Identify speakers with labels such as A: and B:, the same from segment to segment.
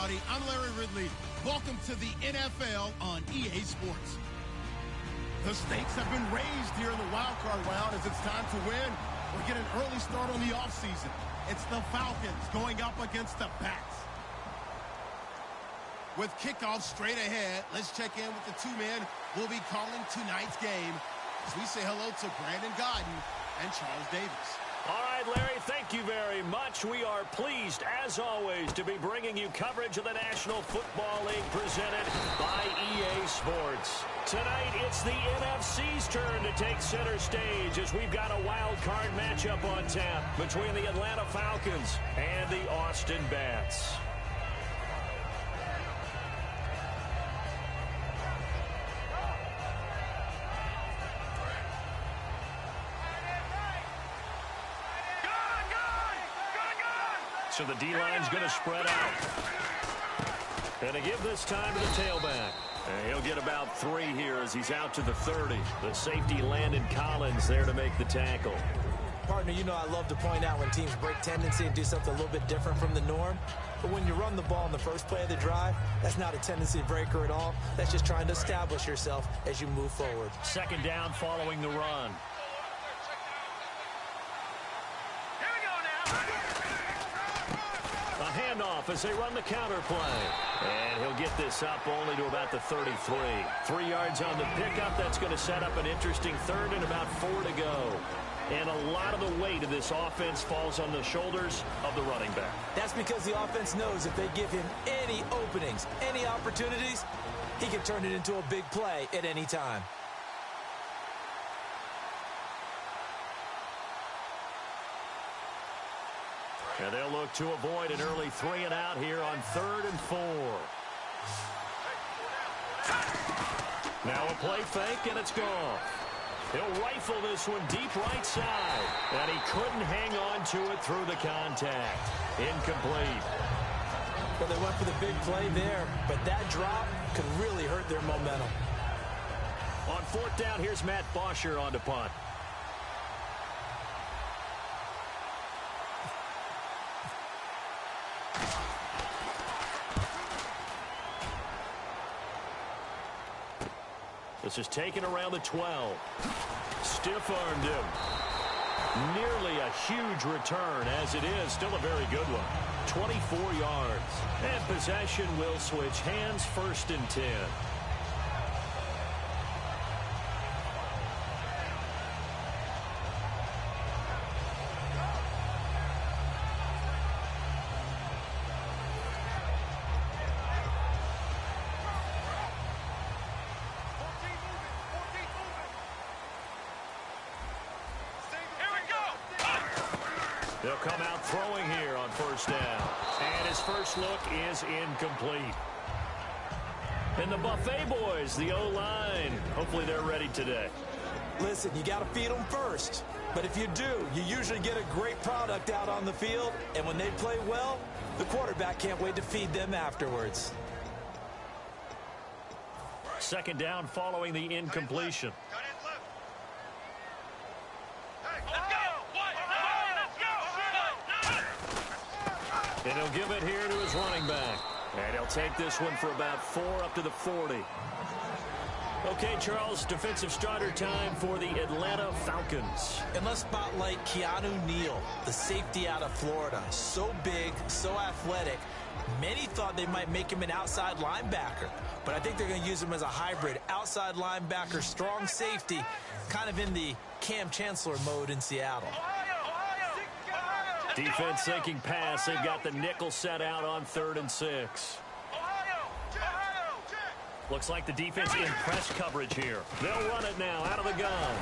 A: everybody. I'm Larry Ridley. Welcome to the NFL on EA Sports. The stakes have been raised here in the wild card round as it's time to win or get an early start on the offseason. It's the Falcons going up against the Pats. With kickoff straight ahead, let's check in with the two men who will be calling tonight's game as we say hello to Brandon Godden and Charles Davis.
B: All right, Larry, thank you very much. We are pleased, as always, to be bringing you coverage of the National Football League presented by EA Sports. Tonight, it's the NFC's turn to take center stage as we've got a wild card matchup on tap between the Atlanta Falcons and the Austin Bats. So the D-line's going to spread out. And to give this time to the tailback. And he'll get about 3 here as he's out to the 30. The safety Landon Collins there to make the tackle.
C: Partner, you know I love to point out when teams break tendency and do something a little bit different from the norm. But when you run the ball in the first play of the drive, that's not a tendency breaker at all. That's just trying to establish yourself as you move forward.
B: Second down following the run. Handoff as they run the counter play. And he'll get this up only to about the 33. 3 yards on the pickup. That's going to set up an interesting third and about 4 to go. And a lot of the weight of this offense falls on the shoulders of the running back.
C: That's because the offense knows if they give him any openings, any opportunities, he can turn it into a big play at any time.
B: And they'll look to avoid an early 3 and out here on 3rd and 4. Now a play fake, and it's gone. He'll rifle this one deep right side. And he couldn't hang on to it through the contact. Incomplete.
C: Well, they went for the big play there, but that drop could really hurt their momentum.
B: On 4th down, here's Matt Bosher on to punt. This is taken around the 12. Stiff-armed him. Nearly a huge return, as it is. Still a very good one. 24 yards. And possession will switch hands, 1st and 10. They'll come out throwing here on 1st down. And his first look is incomplete. And the Buffet boys, the O-line, hopefully they're ready today.
C: Listen, you got to feed them first. But if you do, you usually get a great product out on the field. And when they play well, the quarterback can't wait to feed them afterwards.
B: 2nd down following the incompletion. And he'll give it here to his running back. And he'll take this one for about 4 up to the 40. Okay, Charles, defensive starter time for the Atlanta Falcons.
C: And let's spotlight Keanu Neal, the safety out of Florida. So big, so athletic. Many thought they might make him an outside linebacker. But I think they're going to use him as a hybrid. Outside linebacker, strong safety, kind of in the Cam Chancellor mode in Seattle.
B: Defense thinking pass. They've got the nickel set out on 3rd and 6. Looks like the defense in press coverage here. They'll run it now out of the gun.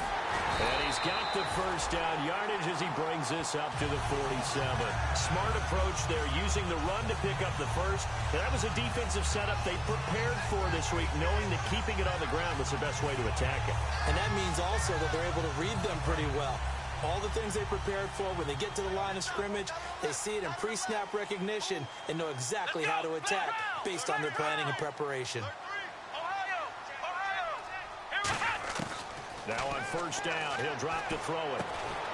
B: And he's got the 1st down yardage as he brings this up to the 47. Smart approach there, using the run to pick up the 1st. And that was a defensive setup they prepared for this week, knowing that keeping it on the ground was the best way to attack it.
C: And that means also that they're able to read them pretty well. All the things they prepared for, when they get to the line of scrimmage, they see it in pre-snap recognition and know exactly how to attack based on their planning and preparation.
B: Now on 1st down, he'll drop to throw it.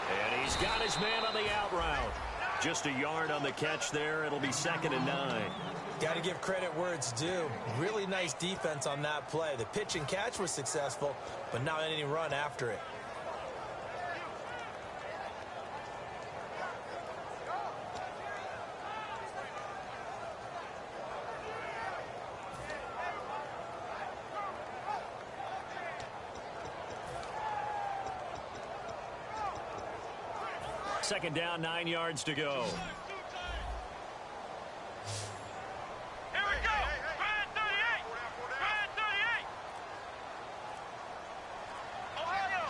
B: And he's got his man on the out route. Just a yard on the catch there. It'll be 2nd and 9.
C: Got to give credit where it's due. Really nice defense on that play. The pitch and catch was successful, but not any run after it.
B: Second down, 9 yards to go.
D: Here we go. Red 38. Red 38. Ohio.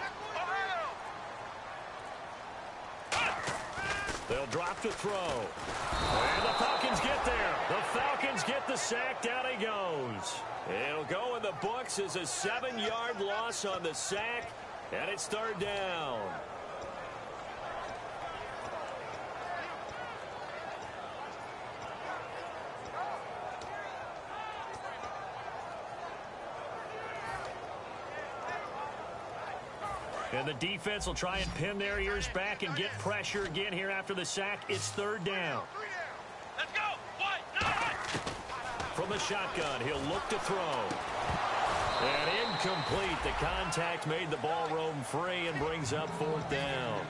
B: They'll drop to throw. And the Falcons get there. The Falcons get the sack. Down he goes. It'll go in the books as a 7-yard loss on the sack. And it's 3rd down. And the defense will try and pin their ears back and get pressure again here after the sack. It's 3rd down.
D: Let's go. What?
B: From the shotgun, he'll look to throw. And incomplete. The contact made the ball roam free and brings up 4th down.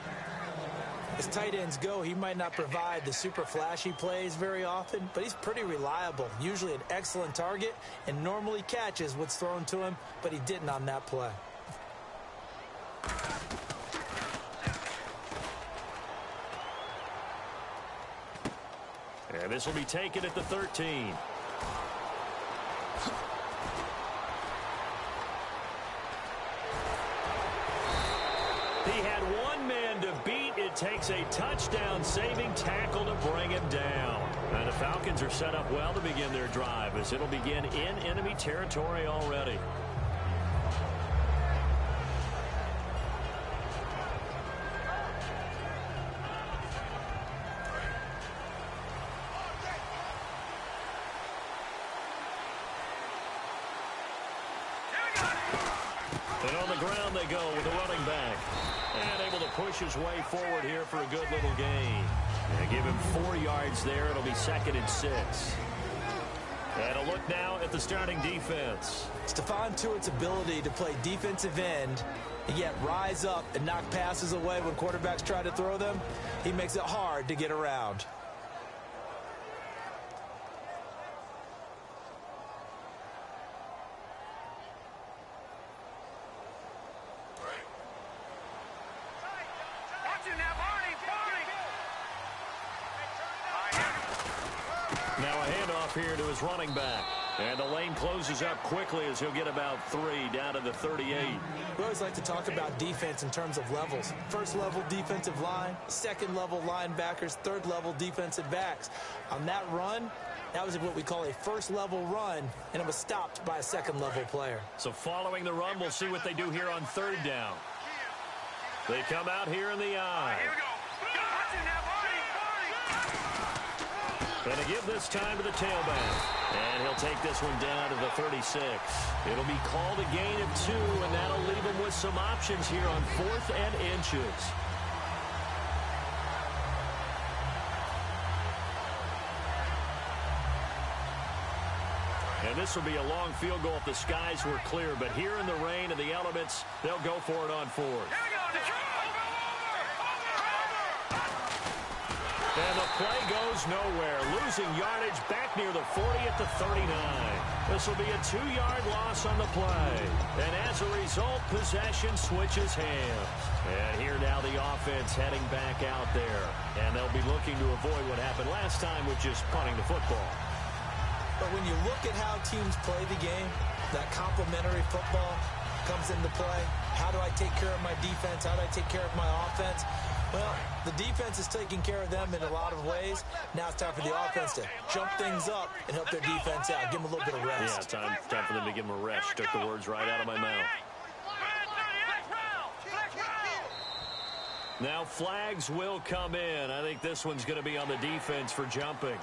C: As tight ends go, he might not provide the super flashy plays very often, but he's pretty reliable. Usually an excellent target and normally catches what's thrown to him, but he didn't on that play.
B: And this will be taken at the 13. He had one man to beat. It takes a touchdown-saving tackle to bring him down. And the Falcons are set up well to begin their drive as it'll begin in enemy territory already. And on the ground they go with the running back. And able to push his way forward here for a good little gain. And give him 4 yards there. It'll be 2nd and 6. And a look now at the starting defense.
C: Stephon Tuitt's ability to play defensive end and yet rise up and knock passes away when quarterbacks try to throw them, he makes it hard to get around.
B: Now a handoff here to his running back. And the lane closes up quickly as he'll get about 3 down to the 38.
C: We always like to talk about defense in terms of levels. First level defensive line, second level linebackers, third level defensive backs. On that run, that was what we call a first level run, and it was stopped by a second level player.
B: So following the run, we'll see what they do here on 3rd down. They come out here in the eye.
D: Here we go.
B: Going to give this time to the tailback. And he'll take this one down to the 36. It'll be called a gain of 2, and that'll leave him with some options here on 4th and inches. And this will be a long field goal if the skies were clear. But here in the rain and the elements, they'll go for it on 4th.
D: Here we go, Detroit.
B: And the play goes nowhere. Losing yardage back near the 40 at the 39. This will be a 2-yard loss on the play. And as a result, possession switches hands. And here now the offense heading back out there. And they'll be looking to avoid what happened last time with just punting the football.
C: But when you look at how teams play the game, that complementary football comes into play. How do I take care of my defense? How do I take care of my offense? Well, the defense is taking care of them in a lot of ways. Now it's time for the offense to jump things up and help their defense out. Give them a little bit of rest.
B: Yeah, time for them to give them a rest. Took the words right out of my mouth. Now flags will come in. I think this one's going to be on the defense for jumping.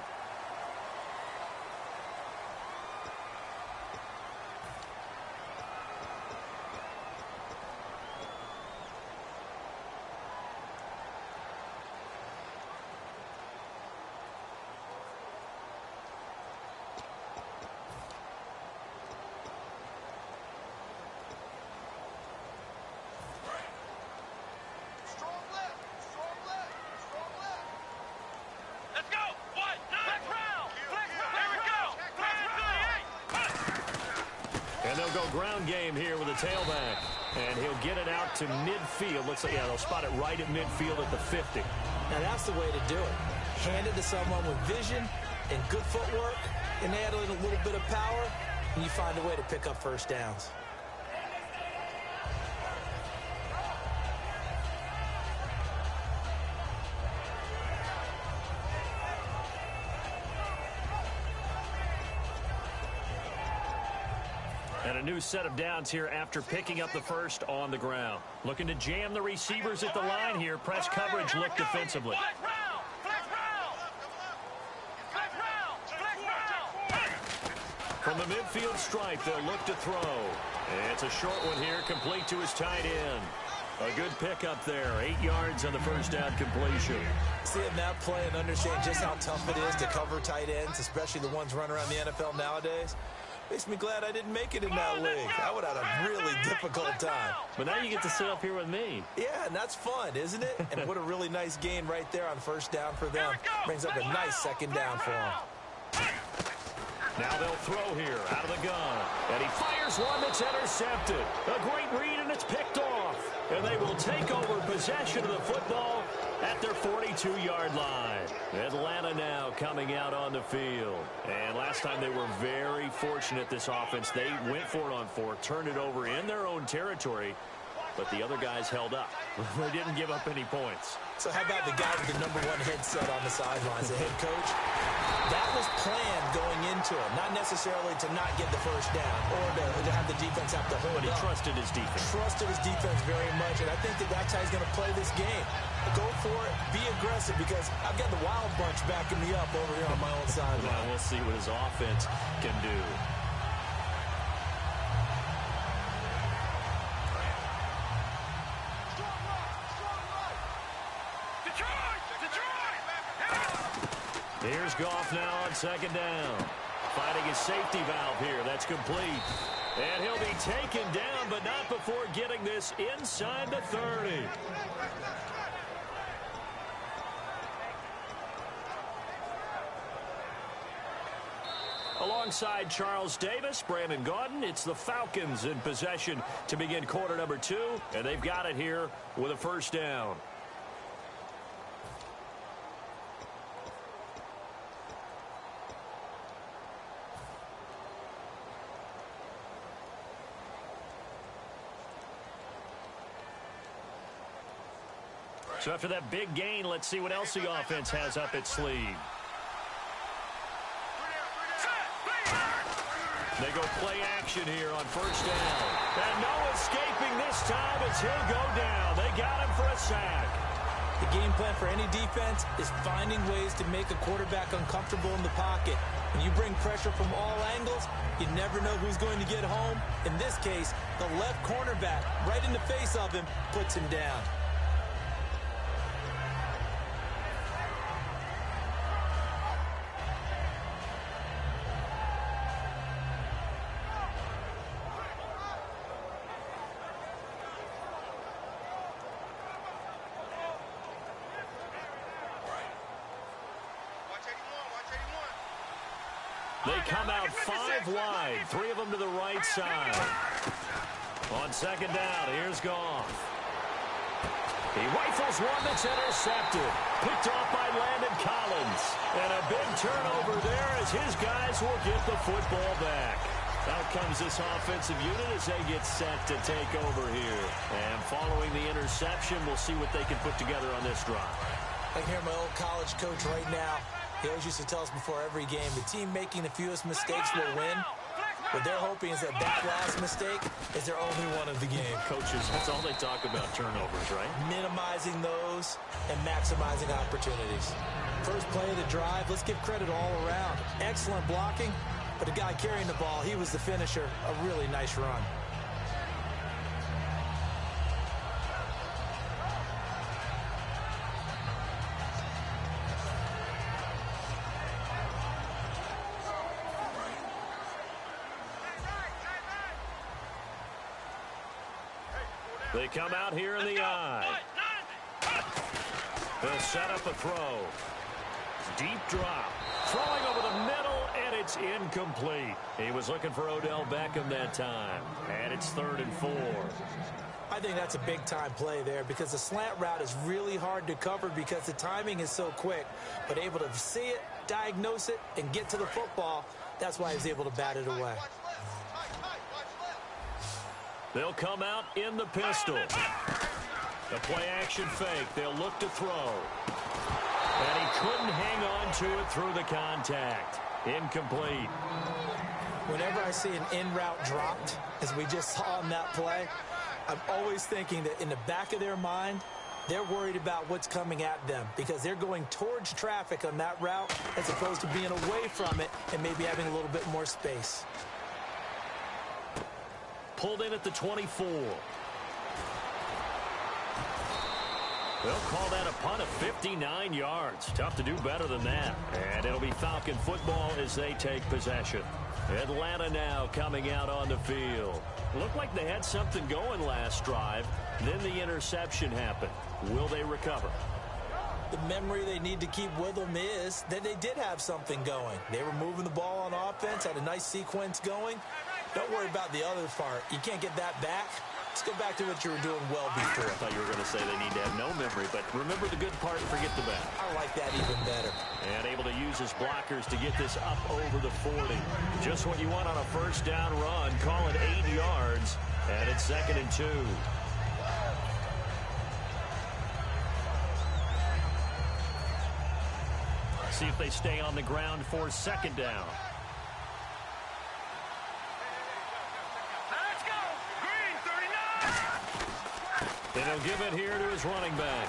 B: go ground game here with a tailback. And he'll get it out to midfield. Looks like, yeah, they'll spot it right at midfield at the 50.
C: Now, that's the way to do it. Hand it to someone with vision and good footwork, and add a little bit of power, and you find a way to pick up first downs.
B: And a new set of downs here after picking up the first on the ground. Looking to jam the receivers at the line here. Press coverage look defensively. From the midfield stripe, they'll look to throw. And it's a short one here, complete to his tight end. A good pickup there, 8 yards on the first down completion.
C: Seeing that play and understand just how tough it is to cover tight ends, especially the ones running around the NFL nowadays, makes me glad I didn't make it in that league. I would have had a really difficult time.
B: But now you get to sit up here with me.
C: Yeah, and that's fun, isn't it? And what a really nice gain right there on first down for them. Brings up a nice second down for them.
B: Now they'll throw here out of the gun. And he fires one that's intercepted. A great read, and it's picked off. And they will take over possession of the football at their 42-yard line. Atlanta now coming out on the field. And last time they were very fortunate, this offense. They went for it on 4, turned it over in their own territory, but the other guys held up. They didn't give up any points.
C: So how about the guy with the #1 headset on the sidelines, the head coach? That was planned going into it, not necessarily to not get the first down or to have the defense have to hold
B: But he
C: up.
B: trusted his defense.
C: Trusted his defense very much, and I think that's how he's going to play this game. Go for it, be aggressive, because I've got the Wild Bunch backing me up over here on my own sideline.
B: Well, we'll see what his offense can do. Here's Goff now on second down. Finding his safety valve here. That's complete. And he'll be taken down, but not before getting this inside the 30. Alongside Charles Davis, Brandon Gaudin, it's the Falcons in possession to begin quarter number 2, and they've got it here with a first down. So after that big gain, let's see what else the offense has up its sleeve. They go play action here on first down. And no escaping this time as he'll go down. They got him for a sack.
C: The game plan for any defense is finding ways to make a quarterback uncomfortable in the pocket. When you bring pressure from all angles, you never know who's going to get home. In this case, the left cornerback, right in the face of him, puts him down.
B: They come out 5 wide, 3 of them to the right side. On second down, here's Goff. He rifles one that's intercepted. Picked off by Landon Collins. And a big turnover there as his guys will get the football back. Out comes this offensive unit as they get set to take over here. And following the interception, we'll see what they can put together on this drive.
C: I can hear my old college coach right now. He always used to tell us before every game, the team making the fewest mistakes will win. What they're hoping is that last mistake is their only one of the game.
B: Coaches, that's all they talk about, turnovers, right?
C: Minimizing those and maximizing opportunities. First play of the drive, let's give credit all around. Excellent blocking, but the guy carrying the ball, he was the finisher. A really nice run.
B: They come out here in the eye. They'll set up a throw. Deep drop. Throwing over the middle, And it's incomplete. He was looking for Odell Beckham that time. And it's 3rd and 4.
C: I think that's a big-time play there because the slant route is really hard to cover because the timing is so quick. But able to see it, diagnose it, and get to the football, that's why he was able to bat it away.
B: They'll come out in the pistol. The play-action fake. They'll look to throw. And he couldn't hang on to it through the contact. Incomplete.
C: Whenever I see an in-route dropped, as we just saw in that play, I'm always thinking that in the back of their mind, they're worried about what's coming at them because they're going towards traffic on that route as opposed to being away from it and maybe having a little bit more space.
B: Pulled in at the 24. They'll call that a punt of 59 yards. Tough to do better than that. And it'll be Falcon football as they take possession. Atlanta now coming out on the field. Looked like they had something going last drive. Then the interception happened. Will they recover?
C: The memory they need to keep with them is that they did have something going. They were moving the ball on offense, had a nice sequence going. Don't worry about the other part. You can't get that back. Let's go back to what you were doing well before.
B: I thought you were going to say they need to have no memory, but remember the good part and forget the bad.
C: I like that even better.
B: And able to use his blockers to get this up over the 40. Just what you want on a first down run. Call it 8 yards, and it's 2nd and 2. See if they stay on the ground for 2nd down.
D: Let's go. Green 39.
B: And he'll give it here to his running back.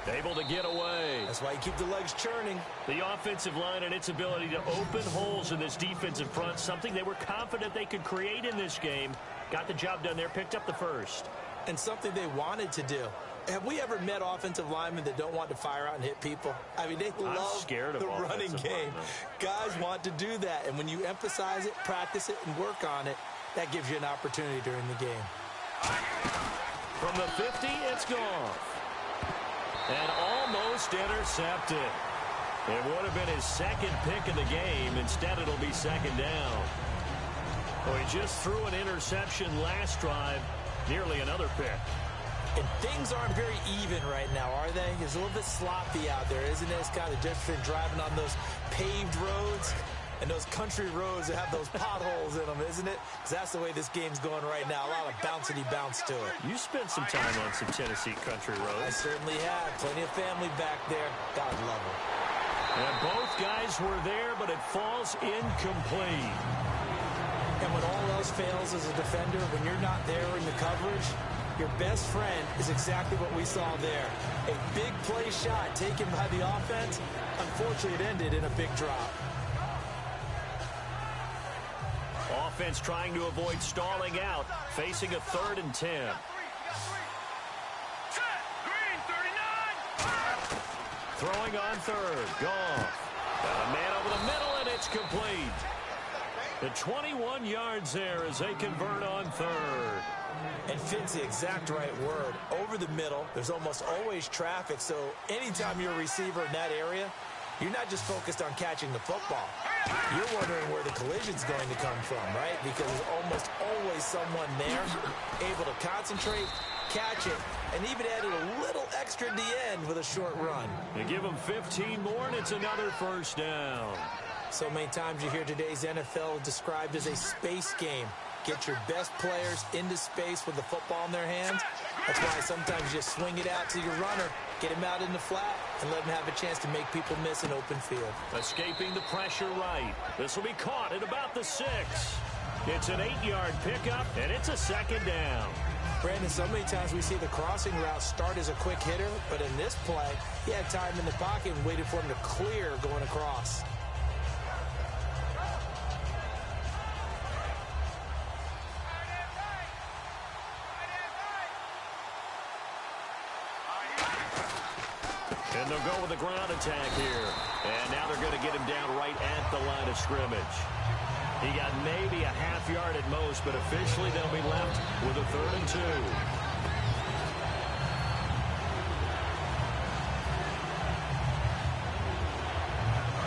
B: Able to get away.
C: That's why you keep the legs churning.
B: The offensive line and its ability to open holes in this defensive front, something they were confident they could create in this game. Got the job done there, picked up the first.
C: And something they wanted to do. Have we ever met offensive linemen that don't want to fire out and hit people? I mean, they love the running game. Guys want to do that. And when you emphasize it, practice it, and work on it, that gives you an opportunity during the game.
B: From the 50, it's gone. And almost intercepted. It would have been his 2nd pick of the game. Instead, it'll be 2nd down. Well, he just threw an interception last drive. Nearly another pick.
C: And things aren't very even right now, are they? It's a little bit sloppy out there, isn't it? It's kind of different driving on those paved roads and those country roads that have those potholes in them, isn't it? Because that's the way this game's going right now. A lot of bouncy bounce to it.
B: You spent some time on some Tennessee country roads.
C: I certainly have. Plenty of family back there. God love them.
B: And both guys were there, but it falls incomplete.
C: And when all else fails as a defender, when you're not there in the coverage, your best friend is exactly what we saw there. A big play shot taken by the offense. Unfortunately, it ended in a big drop.
B: Offense trying to avoid stalling out, facing a 3rd and 10.
D: Set. Green 39.
B: Throwing on 3rd. Goff. Got a man over the middle, and it's complete. The 21 yards there as they convert on 3rd.
C: And fit's the exact right word. Over the middle, there's almost always traffic, so anytime you're a receiver in that area, you're not just focused on catching the football. You're wondering where the collision's going to come from, right? Because there's almost always someone there able to concentrate, catch it, and even added a little extra at the end with a short run.
B: They give them 15 more, and it's another first down.
C: So many times you hear today's NFL described as a space game. Get your best players into space with the football in their hands. That's why sometimes you just swing it out to your runner, get him out in the flat, and let him have a chance to make people miss an open field.
B: Escaping the pressure right. This will be caught at about the 6. It's an 8-yard pickup, and it's a 2nd down.
C: Brandon, so many times we see the crossing route start as a quick hitter, but in this play, he had time in the pocket and waited for him to clear going across.
B: And they'll go with the ground attack here. And now they're going to get him down right at the line of scrimmage. He got maybe a half yard at most, but officially they'll be left with a 3rd and 2.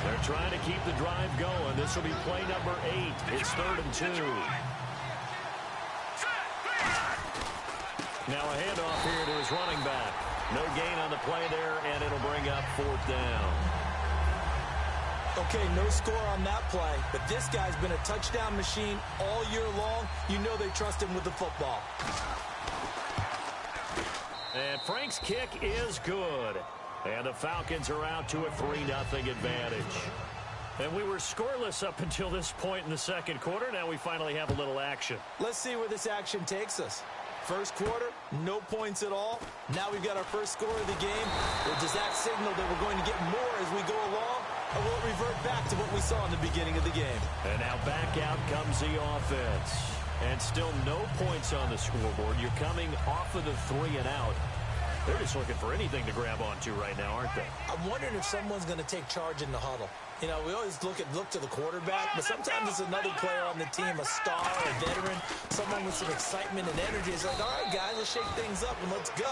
B: They're They're trying to keep the drive going. This will be play number 8. It's 3rd and 2. Now a handoff here to his running back. No gain on the play there, and it'll bring up 4th down.
C: Okay, no score on that play, but this guy's been a touchdown machine all year long. You know they trust him with the football.
B: And Frank's kick is good. And the Falcons are out to a 3-0 advantage. And we were scoreless up until this point in the second quarter. Now we finally have a little action.
C: Let's see where this action takes us. First quarter, no points at all. Now we've got our first score of the game. Well, does that signal that we're going to get more as we go along? Or will it revert back to what we saw in the beginning of the game?
B: And now back out comes the offense. And still no points on the scoreboard. You're coming off of the 3 and out. They're just looking for anything to grab onto right now, aren't they?
C: I'm wondering if someone's going to take charge in the huddle. You know, we always look to the quarterback, but sometimes it's another player on the team, a star, a veteran, someone with some excitement and energy. It's like, all right, guys, let's shake things up and let's go,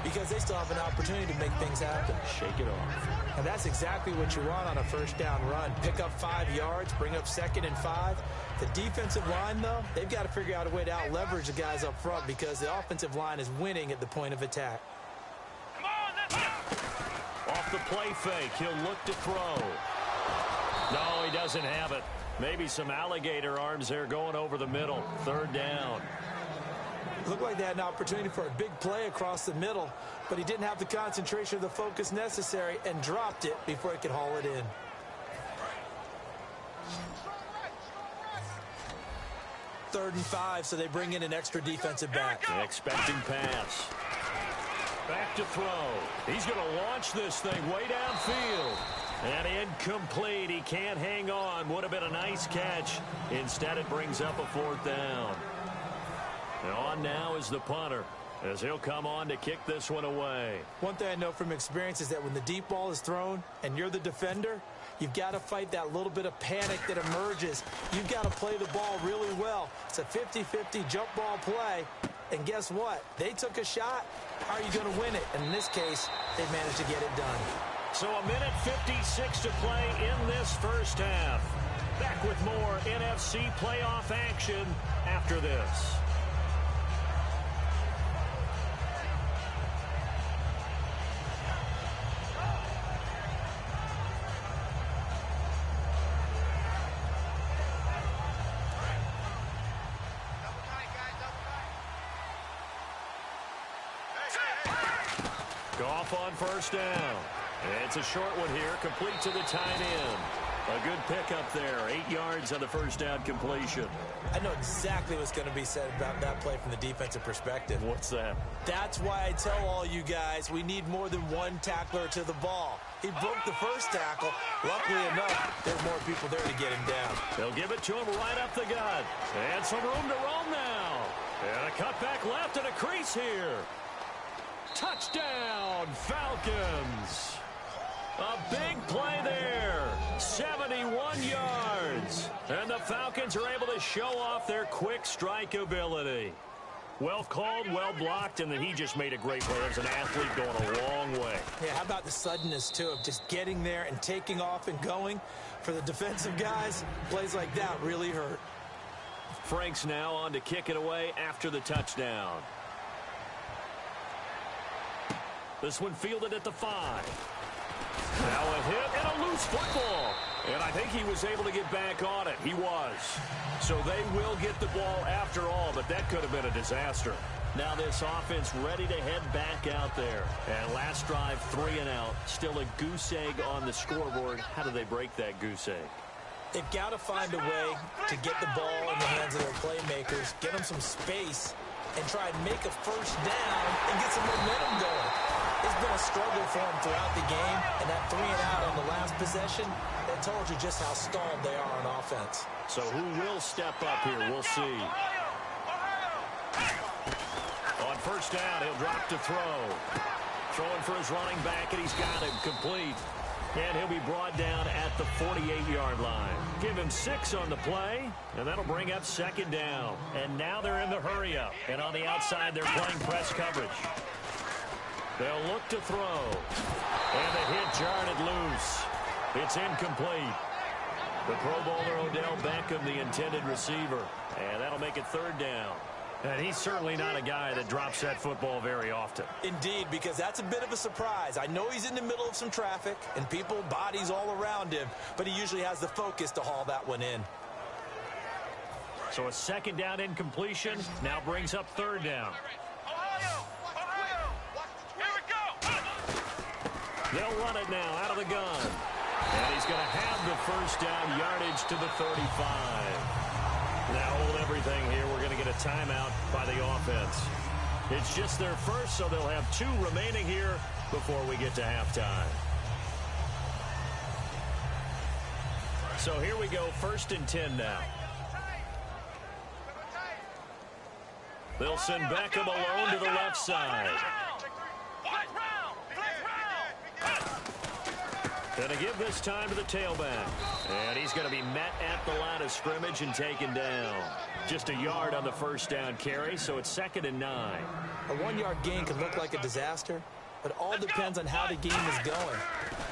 C: because they still have an opportunity to make things happen.
B: Shake it off.
C: And that's exactly what you want on a first down run. Pick up 5 yards, bring up 2nd and 5. The defensive line, though, they've got to figure out a way to out-leverage the guys up front because the offensive line is winning at the point of attack.
B: Off the play fake, he'll look to throw. No, he doesn't have it. Maybe some alligator arms there going over the middle. 3rd down.
C: Looked like they had an opportunity for a big play across the middle, but he didn't have the concentration or the focus necessary and dropped it before he could haul it in. Third and 5, so they bring in an extra defensive back.
B: Expecting pass. Back to throw. He's going to launch this thing way downfield. And incomplete. He can't hang on. Would have been a nice catch. Instead, it brings up a 4th down. And on now is the punter, as he'll come on to kick this one away.
C: One thing I know from experience is that when the deep ball is thrown and you're the defender, you've got to fight that little bit of panic that emerges. You've got to play the ball really well. It's a 50-50 jump ball play. And guess what? They took a shot. How are you going to win it? And in this case, they managed to get it done.
B: So a minute 56 to play in this first half. Back with more NFC playoff action after this. Goff on first down. It's a short one here, complete to the tight end. A good pickup there, 8 yards on the first down completion.
C: I know exactly what's going to be said about that play from the defensive perspective.
B: What's that?
C: That's why I tell all you guys we need more than one tackler to the ball. He broke the first tackle. Luckily enough, there's more people there to get him down.
B: They'll give it to him right up the gut. And some room to roam now. And a cutback left and a crease here. Touchdown, Falcons. A big play there. 71 yards. And the Falcons are able to show off their quick strike ability. Well called, well blocked, and then he just made a great play. There's an athlete going a long way.
C: Yeah, how about the suddenness, too, of just getting there and taking off and going? For the defensive guys, plays like that really hurt.
B: Frank's now on to kick it away after the touchdown. This one fielded at the 5. Now a hit and a loose football. And I think he was able to get back on it. He was. So they will get the ball after all, but that could have been a disaster. Now this offense ready to head back out there. And last drive, 3 and out. Still a goose egg on the scoreboard. How do they break that goose egg?
C: They've got to find a way to get the ball in the hands of their playmakers, get them some space, and try and make a first down and get some momentum going. It's been a struggle for them throughout the game, and that 3 and out on the last possession, that told you just how stalled they are on offense.
B: So who will step up here? We'll see. On first down, he'll drop to throw. Throwing for his running back, and he's got him complete. And he'll be brought down at the 48-yard line. Give him 6 on the play, and that'll bring up 2nd down. And now they're in the hurry-up. And on the outside, they're playing press coverage. They'll look to throw. And the hit jarred it loose. It's incomplete. The Pro Bowler Odell Beckham, the intended receiver. And that'll make it third down. And he's certainly not a guy that drops that football very often.
C: Indeed, because that's a bit of a surprise. I know he's in the middle of some traffic and people, bodies all around him, but he usually has the focus to haul that one in.
B: So a second down incompletion now brings up third down. They'll run it now out of the gun. And he's going to have the first down, yardage to the 35. Now hold everything here. We're going to get a timeout by the offense. It's just their first, so they'll have 2 remaining here before we get to halftime. So here we go, 1st and 10 now. They'll send Beckham alone to the left side. Gonna give this time to the tailback. And he's going to be met at the line of scrimmage and taken down. Just a yard on the first down carry, so it's 2nd and 9.
C: A 1-yard gain can look like a disaster, but it all depends on how the game is going.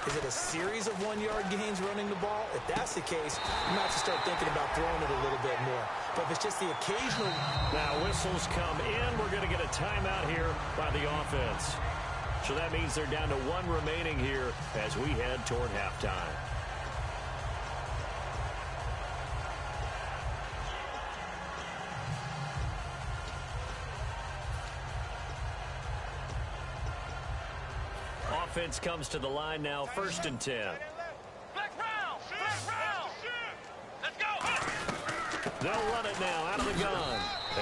C: Is it a series of 1-yard gains running the ball? If that's the case, you might have to start thinking about throwing it a little bit more. But if it's just the occasional...
B: Now whistles come in. We're going to get a timeout here by the offense. So that means they're down to 1 remaining here as we head toward halftime. Offense comes to the line now, 1st and 10.
D: Let's go.
B: They'll run it now out of the gun.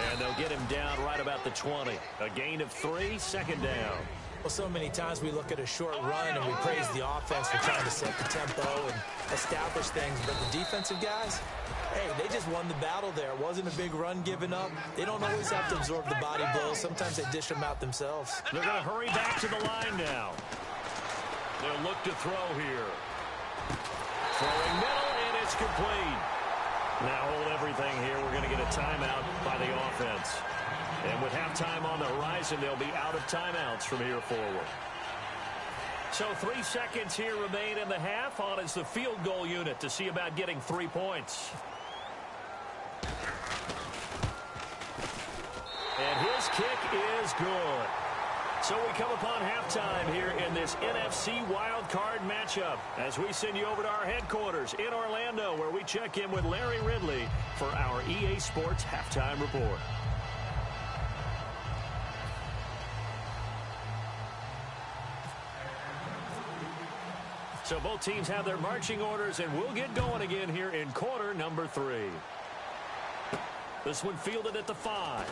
B: And they'll get him down right about the 20. A gain of 3, 2nd down.
C: Well, so many times we look at a short run and we praise the offense for trying to set the tempo and establish things. But the defensive guys, hey, they just won the battle there. It wasn't a big run given up. They don't always have to absorb the body blows. Sometimes they dish them out themselves.
B: They're going to hurry back to the line now. They'll look to throw here. Throwing middle, and it's complete. Now hold everything here. We're going to get a timeout by the offense. And with halftime on the horizon, they'll be out of timeouts from here forward. So 3 seconds here remain in the half. On is the field goal unit to see about getting 3 points. And his kick is good. So we come upon halftime here in this NFC wildcard matchup as we send you over to our headquarters in Orlando, where we check in with Larry Ridley for our EA Sports Halftime Report. So both teams have their marching orders, and we'll get going again here in quarter number 3. This one fielded at the 5.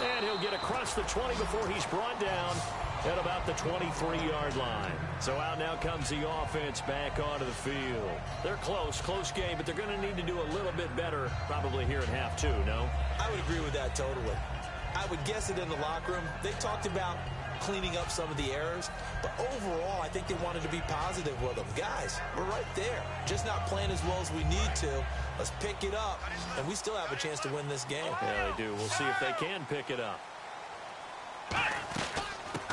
B: And he'll get across the 20 before he's brought down at about the 23-yard line. So out now comes the offense back onto the field. They're close game, but they're going to need to do a little bit better probably here in half 2, no?
C: I would agree with that totally. I would guess that in the locker room, they talked about cleaning up some of the errors, but overall, I think they wanted to be positive with them. Guys, we're right there. Just not playing as well as we need to. Let's pick it up, and we still have a chance to win this game.
B: Yeah, they do. We'll see if they can pick it up.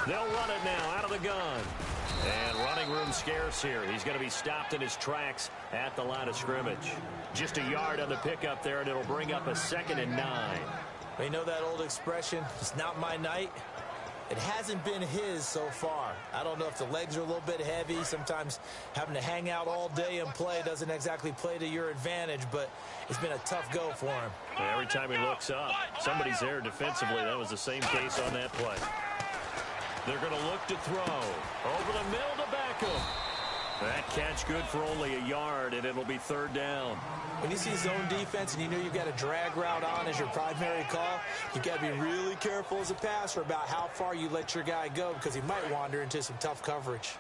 B: They'll run it now out of the gun. And running room scarce here. He's going to be stopped in his tracks at the line of scrimmage. Just a yard on the pickup there, and it'll bring up a 2nd and 9.
C: You know that old expression, it's not my night? It hasn't been his so far. I don't know if the legs are a little bit heavy. Sometimes having to hang out all day and play doesn't exactly play to your advantage, but it's been a tough go for him.
B: Yeah, every time he looks up, somebody's there defensively. That was the same case on that play. They're going to look to throw. Over the middle to Beckham. That catch good for only a yard, and it'll be 3rd down.
C: When you see zone defense and you know you've got a drag route on as your primary call, you've got to be really careful as a passer about how far you let your guy go because he might wander into some tough coverage.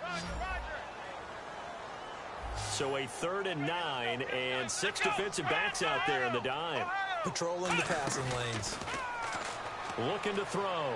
B: So a 3rd and 9 and 6 defensive backs out there in the dime.
C: Patrolling the passing lanes.
B: Looking to throw.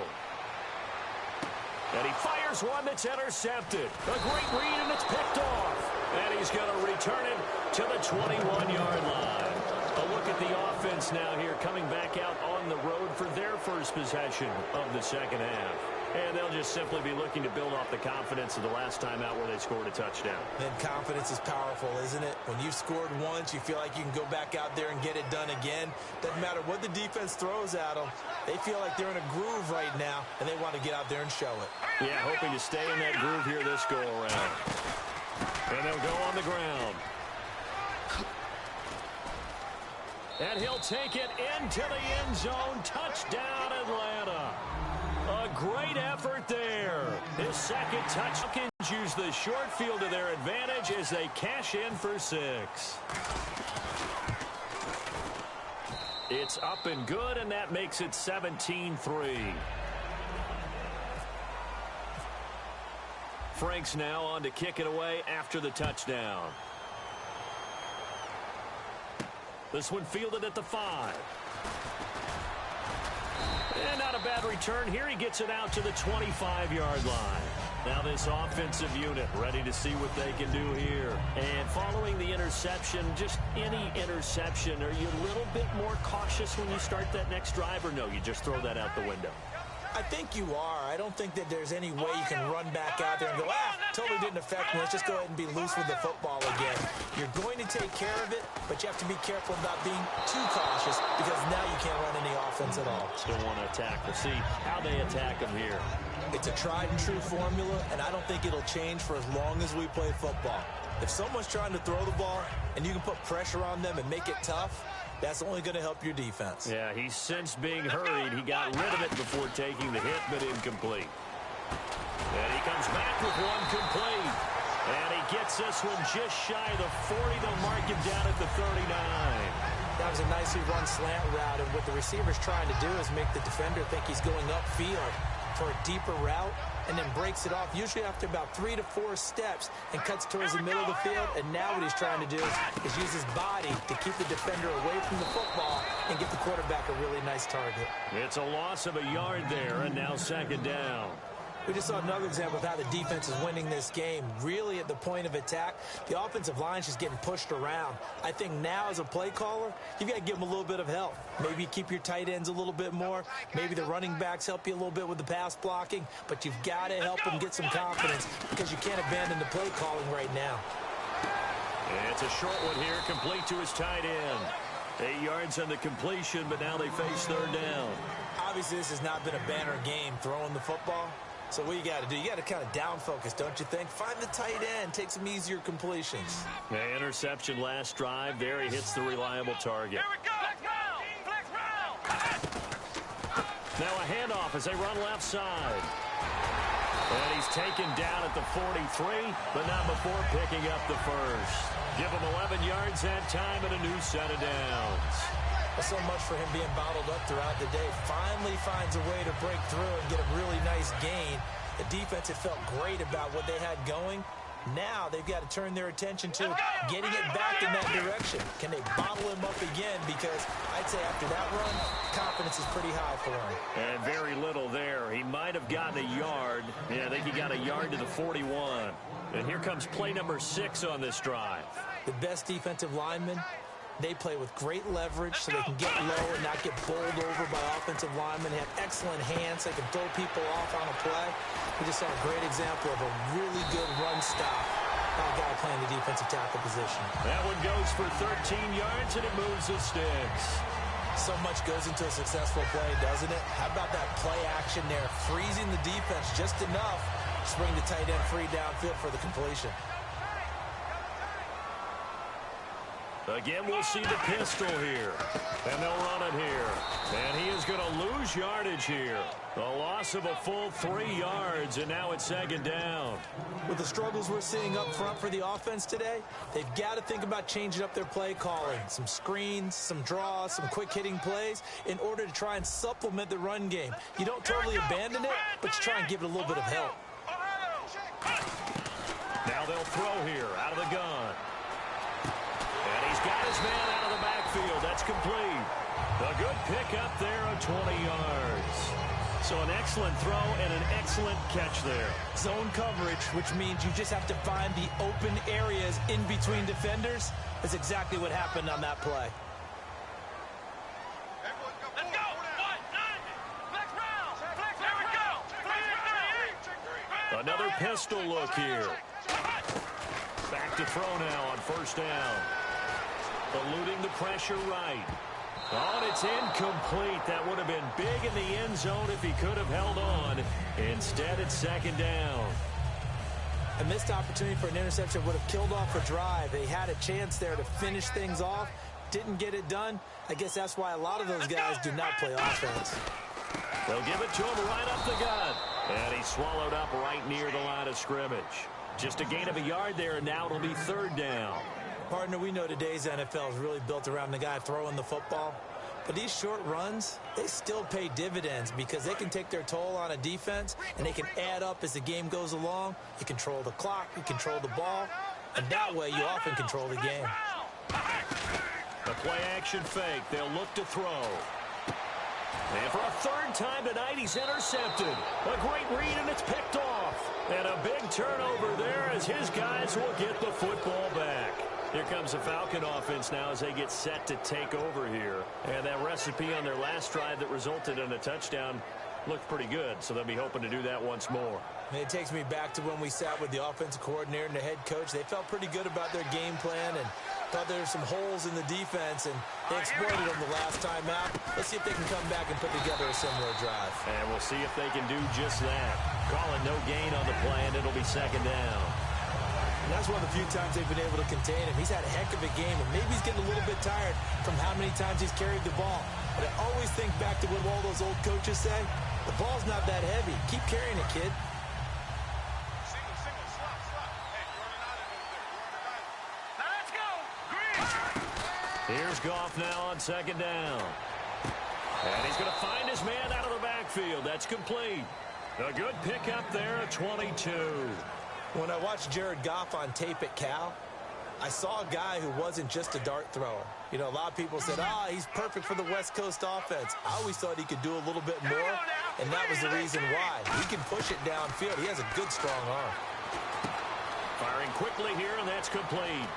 B: And he fires one that's intercepted. A great read, and it's picked off. And he's going to return it to the 21-yard line. A look at the offense now here, coming back out on the road for their first possession of the second half. And they'll just simply be looking to build off the confidence of the last time out where they scored a touchdown.
C: Then confidence is powerful, isn't it? When you've scored once, you feel like you can go back out there and get it done again. Doesn't matter what the defense throws at them. They feel like they're in a groove right now, and they want to get out there and show it.
B: Yeah, hoping to stay in that groove here this go-around. And they'll go on the ground. And he'll take it into the end zone. Touchdown, Atlanta. A great effort there. His second touch. Falcons use the short field to their advantage as they cash in for 6. It's up and good, and that makes it 17-3. Franks now on to kick it away after the touchdown. This one fielded at the 5. And not a bad return here. He gets it out to the 25-yard line. Now this offensive unit ready to see what they can do here. And following the interception, just any interception, are you a little bit more cautious when you start that next drive, or no, you just throw that out the window?
C: I think you are. I don't think that there's any way you can run back out there and go, totally didn't affect me. Let's just go ahead and be loose with the football again. You're going to take care of it, but you have to be careful about being too cautious because now you can't run any offense at all.
B: Still want to attack. We'll see how they attack them here.
C: It's a tried and true formula, and I don't think it'll change for as long as we play football. If someone's trying to throw the ball and you can put pressure on them and make it tough, that's only going to help your defense.
B: Yeah, he's sensed being hurried. He got rid of it before taking the hit, but incomplete. And he comes back with one complete. And he gets this one just shy of the 40. They'll mark him down at the 39.
C: That was a nicely run slant route, and what the receiver's trying to do is make the defender think he's going upfield for a deeper route, and then breaks it off, usually after about 3 to 4 steps, and cuts towards the middle of the field. And now what he's trying to do is use his body to keep the defender away from the football and get the quarterback a really nice target.
B: It's a loss of a yard there, and now second down.
C: We just saw another example of how the defense is winning this game. Really at the point of attack, the offensive line's just getting pushed around. I think now as a play caller, you've got to give them a little bit of help. Maybe keep your tight ends a little bit more. Maybe the running backs help you a little bit with the pass blocking. But you've got to help them get some confidence because you can't abandon the play calling right now.
B: And it's a short one here, complete to his tight end. 8 yards on the completion, but now they face third down.
C: Obviously, this has not been a banner game throwing the football. So what you got to do, you got to kind of down focus, don't you think? Find the tight end, take some easier completions.
B: The interception last drive. There he hits the reliable target.
D: Here we go. Flex round.
B: Now a handoff as they run left side. And he's taken down at the 43, but not before picking up the first. Give him 11 yards that time and a new set of downs.
C: So much for him being bottled up throughout the day. Finally finds a way to break through and get a really nice gain. The defense had felt great about what they had going. Now they've got to turn their attention to getting it back in that direction. Can they bottle him up again? Because I'd say after that run, confidence is pretty high for him.
B: And very little there. He might have gotten a yard. Yeah, I think he got a yard to the 41. And here comes play number 6 on this drive.
C: The best defensive linemen, they play with great leverage so they can get low and not get bowled over by offensive linemen. They have excellent hands. They can throw people off on a play. We just saw a great example of a really good run stop by a guy playing the defensive tackle position.
B: That one goes for 13 yards, and it moves the sticks.
C: So much goes into a successful play, doesn't it? How about that play action there? Freezing the defense just enough to bring the tight end free downfield for the completion.
B: Again, we'll see the pistol here. And they'll run it here. And he is going to lose yardage here. A loss of a full 3 yards, and now it's second down.
C: With the struggles we're seeing up front for the offense today, they've got to think about changing up their play calling. Some screens, some draws, some quick-hitting plays in order to try and supplement the run game. You don't totally abandon it, but you try and give it a little bit of help.
B: Now they'll throw here out of the gun. And he's got his man out of the backfield. That's complete. A good pickup there of 20 yards. So an excellent throw and an excellent catch there.
C: Zone coverage, which means you just have to find the open areas in between defenders. That's exactly what happened on that play.
D: Let's go. 1, 9. Flex round. Flex. Here we go.
B: Another pistol look here. Back to throw now on first down. Eluding the pressure right. Oh, and it's incomplete. That would have been big in the end zone if he could have held on. Instead, it's second down.
C: A missed opportunity for an interception would have killed off a drive. They had a chance there to finish things off. Didn't get it done. I guess that's why a lot of those guys do not play offense.
B: They'll give it to him right up the gut. And he's swallowed up right near the line of scrimmage. Just a gain of a yard there, and now it'll be third down.
C: Partner, we know today's NFL is really built around the guy throwing the football. But these short runs, they still pay dividends because they can take their toll on a defense, and they can add up as the game goes along. You control the clock, you control the ball, and that way you often control the game.
B: The play-action fake. They'll look to throw. And for a third time tonight, he's intercepted. A great read, and it's picked off. And a big turnover there as his guys will get the football back. Here comes the Falcon offense now as they get set to take over here. And that recipe on their last drive that resulted in a touchdown looked pretty good, so they'll be hoping to do that once more.
C: It takes me back to when we sat with the offensive coordinator and the head coach. They felt pretty good about their game plan and thought there were some holes in the defense, and they exploited them the last time out. Let's see if they can come back and put together a similar drive.
B: And we'll see if they can do just that. Calling no gain on the play, and it'll be second down.
C: And that's one of the few times they've been able to contain him. He's had a heck of a game, and maybe he's getting a little bit tired from how many times he's carried the ball. But I always think back to what all those old coaches say. The ball's not that heavy. Keep carrying it, kid.
B: Here's Goff now on second down. And he's going to find his man out of the backfield. That's complete. A good pickup there at 22.
C: When I watched Jared Goff on tape at Cal, I saw a guy who wasn't just a dart thrower. You know, a lot of people said, he's perfect for the West Coast offense. I always thought he could do a little bit more, and that was the reason why. He can push it downfield. He has a good, strong arm.
B: Firing quickly here, and that's complete.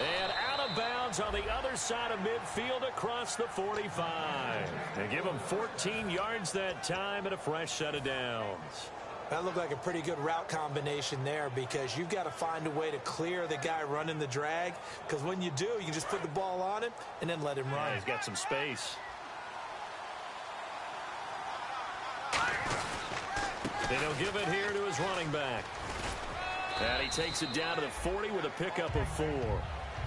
B: And out of bounds on the other side of midfield across the 45. They give him 14 yards that time and a fresh set of downs.
C: That looked like a pretty good route combination there because you've got to find a way to clear the guy running the drag, because when you do, you can just put the ball on him and then let him run.
B: Yeah, he's got some space. Then he'll give it here to his running back. And he takes it down to the 40 with a pickup of 4.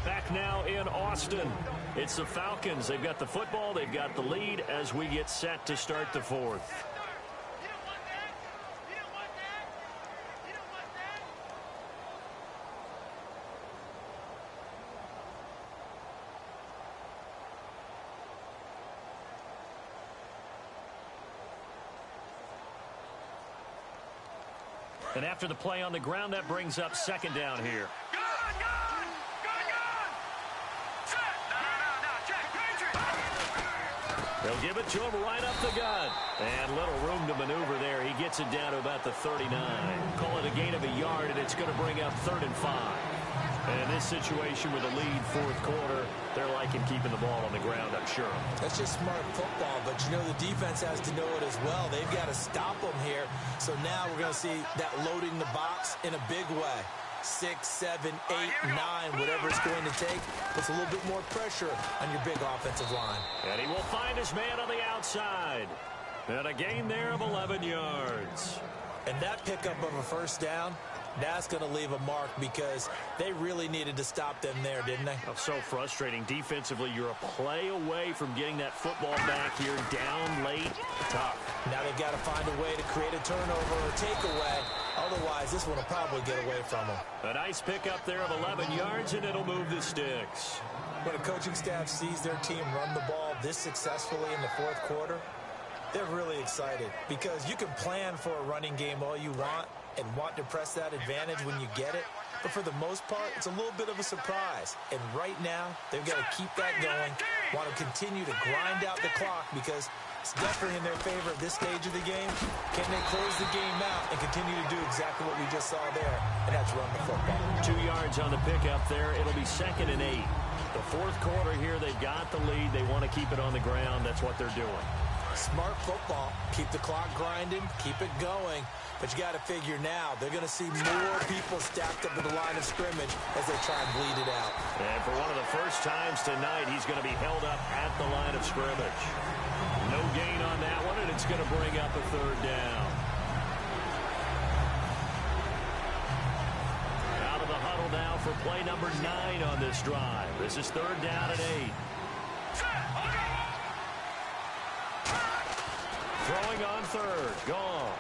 B: Back now in Austin. It's the Falcons. They've got the football. They've got the lead as we get set to start the fourth. And after the play on the ground, that brings up second down here. They'll give it to him right up the gut. And little room to maneuver there. He gets it down to about the 39. Call it a gain of a yard, and it's going to bring up 3rd and 5. And in this situation with a lead fourth quarter, they're liking keeping the ball on the ground, I'm sure.
C: That's just smart football, but you know the defense has to know it as well. They've got to stop them here. So now we're going to see that loading the box in a big way. 6, 7, 8, 9, whatever it's going to take, puts a little bit more pressure on your big offensive line.
B: And he will find his man on the outside. And a gain there of 11 yards.
C: And that pickup of a first down, that's going to leave a mark because they really needed to stop them there, didn't they?
B: Oh, so frustrating. Defensively, you're a play away from getting that football back here, down late. Tough.
C: Now they've got to find a way to create a turnover or takeaway. Otherwise, this one will probably get away from them.
B: A nice pickup there of 11 yards, and it'll move the sticks.
C: When a coaching staff sees their team run the ball this successfully in the fourth quarter, they're really excited because you can plan for a running game all you want and want to press that advantage when you get it. But for the most part, it's a little bit of a surprise. And right now, they've got to keep that going, want to continue to grind out the clock because it's definitely in their favor at this stage of the game. Can they close the game out and continue to do exactly what we just saw there, and that's run the football.
B: 2 yards on the pickup there. It'll be 2nd and 8. The fourth quarter here, they've got the lead. They want to keep it on the ground. That's what they're doing.
C: Smart football. Keep the clock grinding, keep it going. But you got to figure now, they're going to see more people stacked up at the line of scrimmage as they try and bleed it out.
B: And for one of the first times tonight, he's going to be held up at the line of scrimmage. No gain on that one, and it's going to bring up a third down. Out of the huddle now for play number 9 on this drive. This is third down and 8. Throwing on third. Goff.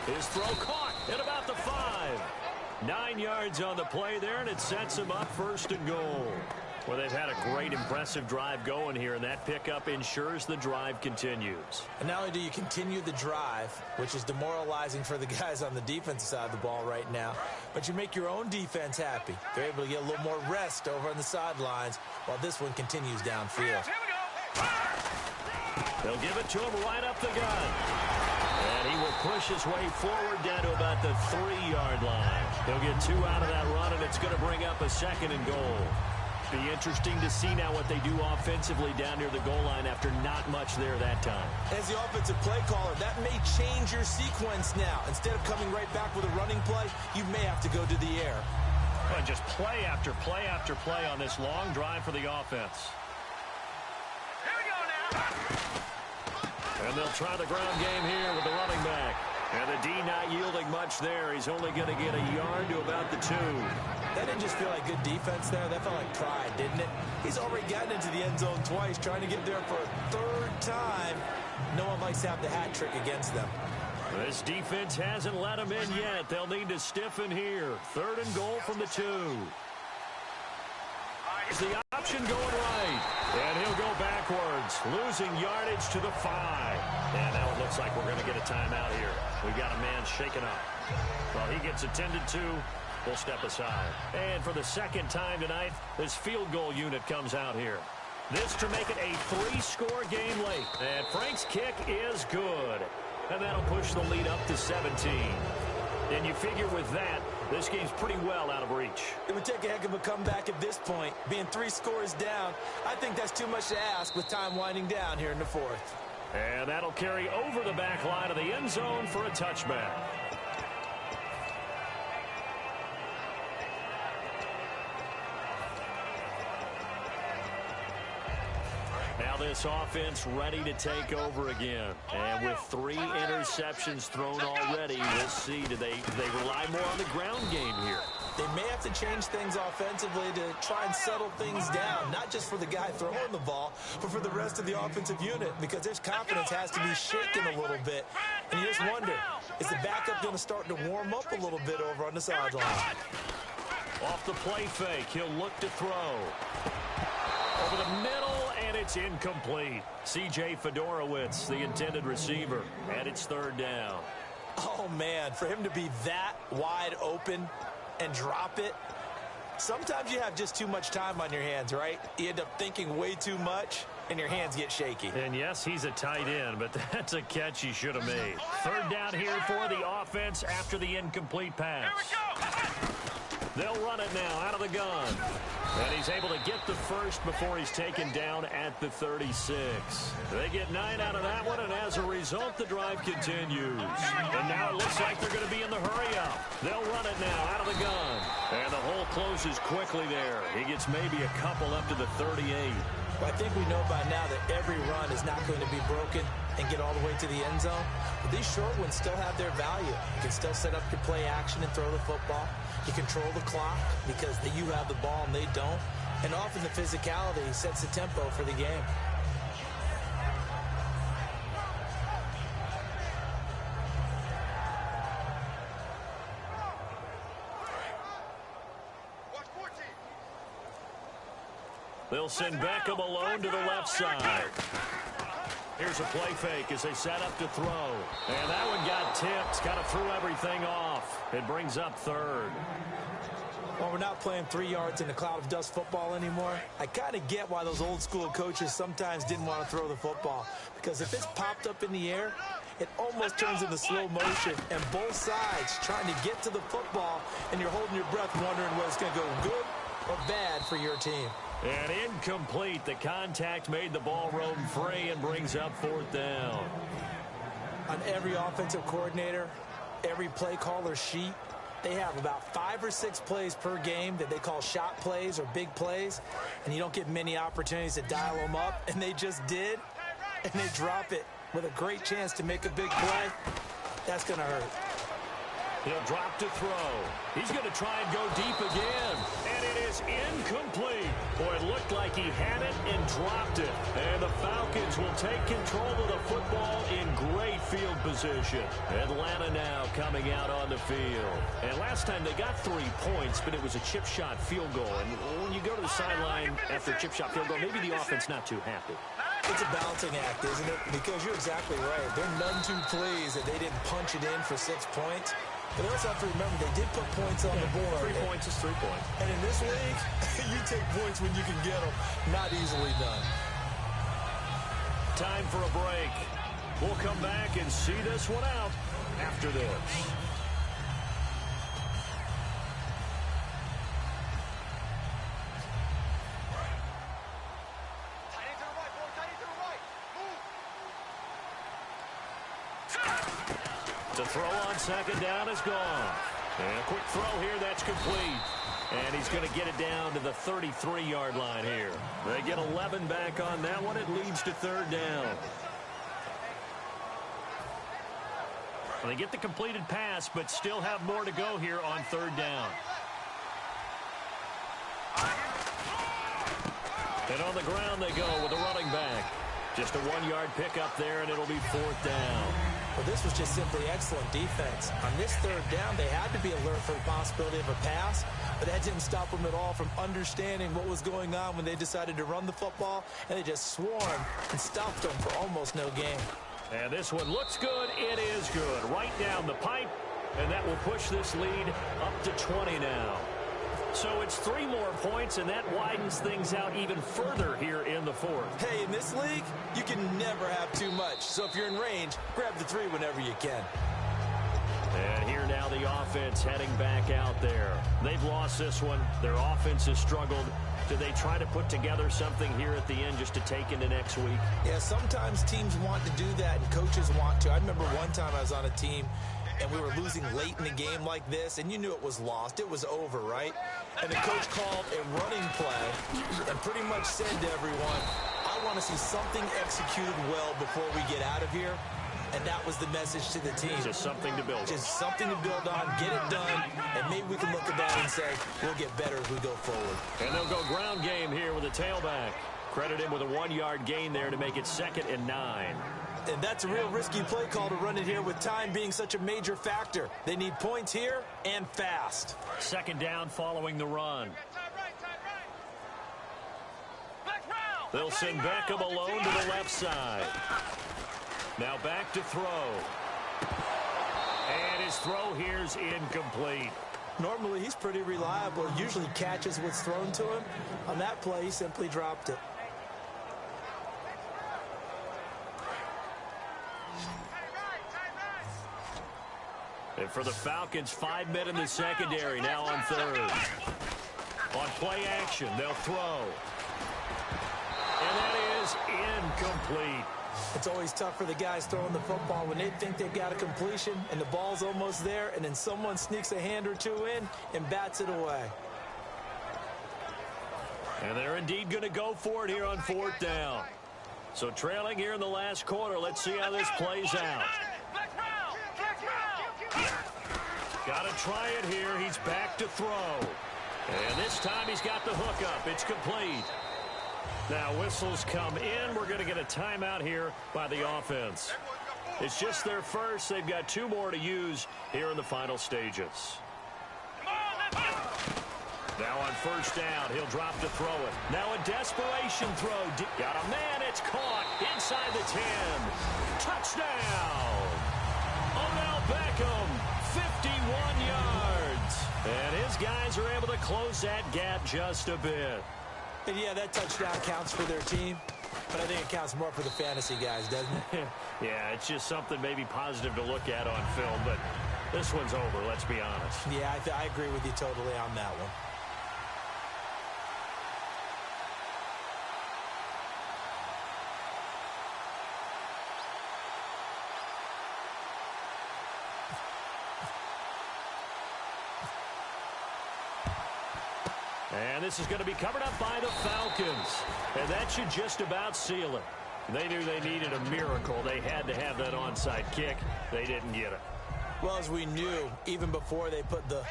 B: His throw caught at about the 5. 9 yards on the play there, and it sets him up first and goal. Well, they've had a great, impressive drive going here, and that pickup ensures the drive continues.
C: And not only do you continue the drive, which is demoralizing for the guys on the defensive side of the ball right now, but you make your own defense happy. They're able to get a little more rest over on the sidelines while this one continues downfield.
B: They'll give it to him right up the gut. And he will push his way forward down to about the 3-yard line. He'll get 2 out of that run, and it's going to bring up a second and goal. Be interesting to see now what they do offensively down near the goal line after not much there that time.
C: As the offensive play caller, that may change your sequence now. Instead of coming right back with a running play, you may have to go to the air.
B: Well, just play after play after play on this long drive for the offense.
D: Here we go now.
B: And they'll try the ground game here with the running back. And the D not yielding much there. He's only going to get a yard to about the 2.
C: That didn't just feel like good defense there. That felt like pride, didn't it? He's already gotten into the end zone twice, trying to get there for a 3rd time. No one likes to have the hat trick against them.
B: This defense hasn't let him in yet. They'll need to stiffen here. 3rd and goal from the 2. Is the option going right? And he'll go backwards, losing yardage to the 5. And now it looks like we're going to get a timeout here. We've got a man shaken up. Well, he gets attended to. We'll step aside. And for the 2nd time tonight, this field goal unit comes out here. This to make it a 3-score game late. And Frank's kick is good. And that'll push the lead up to 17. And you figure with that, this game's pretty well out of reach.
C: It would take a heck of a comeback at this point. Being 3 scores down, I think that's too much to ask with time winding down here in the 4th.
B: And that'll carry over the back line of the end zone for a touchback. Now this offense ready to take over again. And with 3 interceptions thrown already, we'll see. Do they rely more on the ground game here?
C: They may have to change things offensively to try and settle things down, not just for the guy throwing the ball, but for the rest of the offensive unit, because their confidence has to be shaken a little bit. And you just wonder, is the backup going to start to warm up a little bit over on the sideline?
B: Off the play fake, he'll look to throw. Over the middle, and it's incomplete. C.J. Fedorowicz, the intended receiver, and it's 3rd down.
C: Oh, man, for him to be that wide open and drop it, sometimes you have just too much time on your hands, right? You end up thinking way too much, and your hands get shaky.
B: And yes, he's a tight end, but that's a catch he should have made. 3rd down here for the offense after the incomplete pass. They'll run it now out of the gun. And he's able to get the first before he's taken down at the 36. They get 9 out of that one, and as a result, the drive continues. And now it looks like they're going to be in the hurry-up. They'll run it now out of the gun. And the hole closes quickly there. He gets maybe a couple up to the 38.
C: Well, I think we know by now that every run is not going to be broken and get all the way to the end zone. But these short ones still have their value. You can still set up your play action and throw the football. You control the clock because you have the ball and they don't. And often the physicality sets the tempo for the game.
B: They'll send Beckham alone to the left side. Here's a play fake as they set up to throw. And that one got tipped. Kind of threw everything off. It brings up 3rd.
C: Well, we're not playing 3 yards in a cloud of dust football anymore. I kind of get why those old school coaches sometimes didn't want to throw the football. Because if it's popped up in the air, it almost turns into slow motion. And both sides trying to get to the football, and you're holding your breath wondering whether it's going to go good or bad for your team.
B: And incomplete. The contact made the ball roam free and brings up 4th down.
C: On every offensive coordinator, every play caller sheet, they have about 5 or 6 plays per game that they call shot plays or big plays, and you don't get many opportunities to dial them up, and they just did, and they drop it with a great chance to make a big play. That's going to hurt.
B: He'll drop to throw. He's going to try and go deep again. And it is incomplete. Boy, it looked like he had it and dropped it. And the Falcons will take control of the football in great field position. Atlanta now coming out on the field. And last time they got 3 points, but it was a chip shot field goal. And when you go to the sideline after a chip shot field goal, maybe the offense not too happy.
C: It's a balancing act, isn't it? Because you're exactly right. They're none too pleased that they didn't punch it in for 6 points. But they also have to remember they did put points on the board.
B: 3 points is 3 points.
C: And in this league, you take points when you can get them. Not easily done.
B: Time for a break. We'll come back and see this one out after this. The throw on 2nd down is gone. And a quick throw here, that's complete. And he's going to get it down to the 33-yard line here. They get 11 back on that one. It leads to 3rd down. Well, they get the completed pass, but still have more to go here on 3rd down. And on the ground they go with a running back. Just a 1-yard pickup there, and it'll be 4th down.
C: Well, this was just simply excellent defense. On this 3rd down, they had to be alert for the possibility of a pass, but that didn't stop them at all from understanding what was going on when they decided to run the football, and they just swarmed and stopped them for almost no gain.
B: And this one looks good. It is good. Right down the pipe, and that will push this lead up to 20 now. So it's 3 more points, and that widens things out even further here in the 4th.
C: Hey, in this league, you can never have too much. So if you're in range, grab the 3 whenever you can.
B: And here now the offense heading back out there. They've lost this one. Their offense has struggled. Do they try to put together something here at the end just to take into next week?
C: Yeah, sometimes teams want to do that, and coaches want to. I remember one time I was on a team, and we were losing late in the game like this, and you knew it was lost. It was over, right? And the coach called a running play and pretty much said to everyone, I want to see something executed well before we get out of here. And that was the message to the team.
B: Just something to build on.
C: Just something to build on, get it done, and maybe we can look at that and say, we'll get better as we go forward.
B: And they'll go ground game here with a tailback. Credit him with a 1-yard gain there to make it 2nd and 9.
C: And that's a real risky play call to run it here with time being such a major factor. They need points here and fast.
B: 2nd down following the run. They'll send Beckham alone to the left side. Now back to throw. And his throw here's incomplete.
C: Normally he's pretty reliable. Usually catches what's thrown to him. On that play, he simply dropped it.
B: And for the Falcons, 5 men in the secondary now on 3rd. On play action, they'll throw. And that is incomplete.
C: It's always tough for the guys throwing the football when they think they've got a completion and the ball's almost there, and then someone sneaks a hand or 2 in and bats it away.
B: And they're indeed going to go for it here on 4th down. So trailing here in the last quarter, let's see how this plays out. Got to try it here. He's back to throw. And this time he's got the hook up. It's complete. Now whistles come in. We're going to get a timeout here by the offense. It's just their first. They've got 2 more to use here in the final stages. Now on 1st down, he'll drop to throw it. Now a desperation throw. Got a man. It's caught inside the 10. Touchdown. Odell Beckham, 51 yards. And his guys are able to close that gap just a bit.
C: And yeah, that touchdown counts for their team, but I think it counts more for the fantasy guys, doesn't it?
B: Yeah, it's just something maybe positive to look at on film, but this one's over, let's be honest.
C: Yeah, I agree with you totally on that one.
B: And this is going to be covered up by the Falcons. And that should just about seal it. They knew they needed a miracle. They had to have that onside kick. They didn't get it.
C: Well, as we knew, even before they put the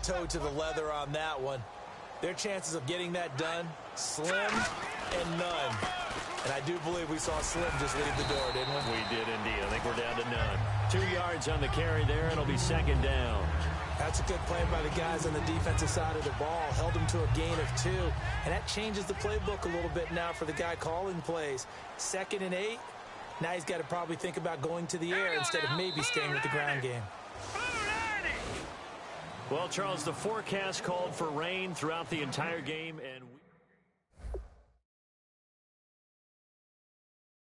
C: toe to the leather on that one, their chances of getting that done, slim and none. And I do believe we saw Slim just leave the door, didn't we?
B: We did indeed. I think we're down to none. 2 yards on the carry there, and it'll be second down.
C: That's a good play by the guys on the defensive side of the ball. Held them to a gain of 2. And that changes the playbook a little bit now for the guy calling plays. 2nd and 8. Now he's got to probably think about going to the air instead of maybe staying with the ground game.
B: Well, Charles, the forecast called for rain throughout the entire game, and